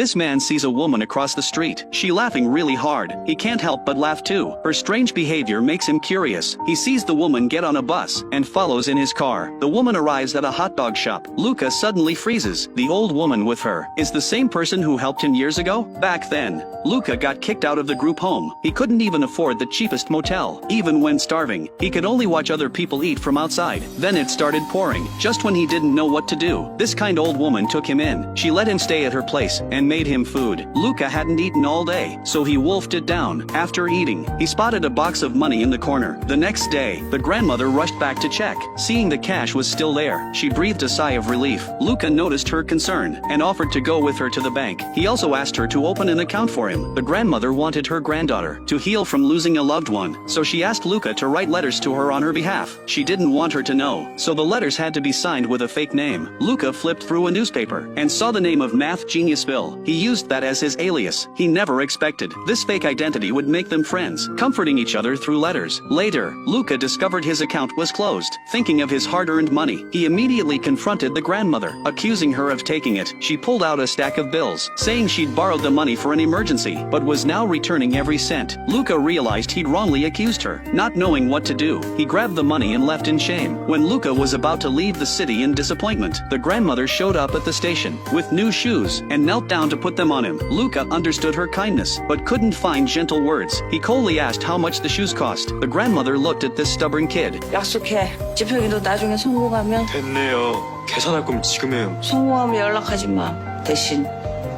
This man sees a woman across the street. She laughing really hard. He can't help but laugh too. Her strange behavior makes him curious. He sees the woman get on a bus and follows in his car. The woman arrives at a hot dog shop. Luca suddenly freezes. The old woman with her is the same person who helped him years ago. Back then, Luca got kicked out of the group home. He couldn't even afford the cheapest motel. Even when starving, he could only watch other people eat from outside. Then it started pouring, just when he didn't know what to do. This kind old woman took him in. She let him stay at her place and made him food. Luca hadn't eaten all day, so he wolfed it down. After eating, he spotted a box of money in the corner. The next day, the grandmother rushed back to check. Seeing the cash was still there, she breathed a sigh of relief. Luca noticed her concern and offered to go with her to the bank. He also asked her to open an account for him. The grandmother wanted her granddaughter to heal from losing a loved one, so she asked Luca to write letters to her on her behalf. She didn't want her to know, so the letters had to be signed with a fake name. Luca flipped through a newspaper and saw the name of Math Genius Bill. He used that as his alias. He never expected this fake identity would make them friends, comforting each other through letters. Later, Luca discovered his account was closed. Thinking of his hard-earned money, he immediately confronted the grandmother, accusing her of taking it. She pulled out a stack of bills, saying she'd borrowed the money for an emergency, but was now returning every cent. Luca realized he'd wrongly accused her. Not knowing what to do, he grabbed the money and left in shame. When Luca was about to leave the city in disappointment, the grandmother showed up at the station with new shoes and knelt down to put them on him. Luca understood her kindness, but couldn't find gentle words. He coldly asked how much the shoes cost. The grandmother looked at this stubborn kid. 약속해. 지평이도 나중에 성공하면 됐네요. 계산할 거면 지금 해요. 성공하면 연락하지 마. 대신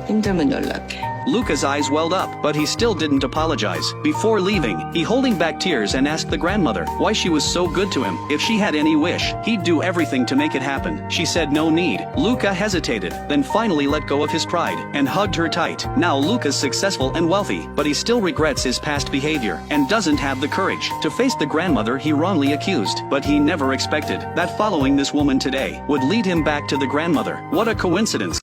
힘들면 연락해. Luca's eyes welled up, but he still didn't apologize. Before leaving, he holding back tears and asked the grandmother why she was so good to him. If she had any wish, he'd do everything to make it happen. She said no need. Luca hesitated, then finally let go of his pride and hugged her tight. Now Luca's successful and wealthy, but he still regrets his past behavior and doesn't have the courage to face the grandmother he wrongly accused. But he never expected that following this woman today would lead him back to the grandmother. What a coincidence.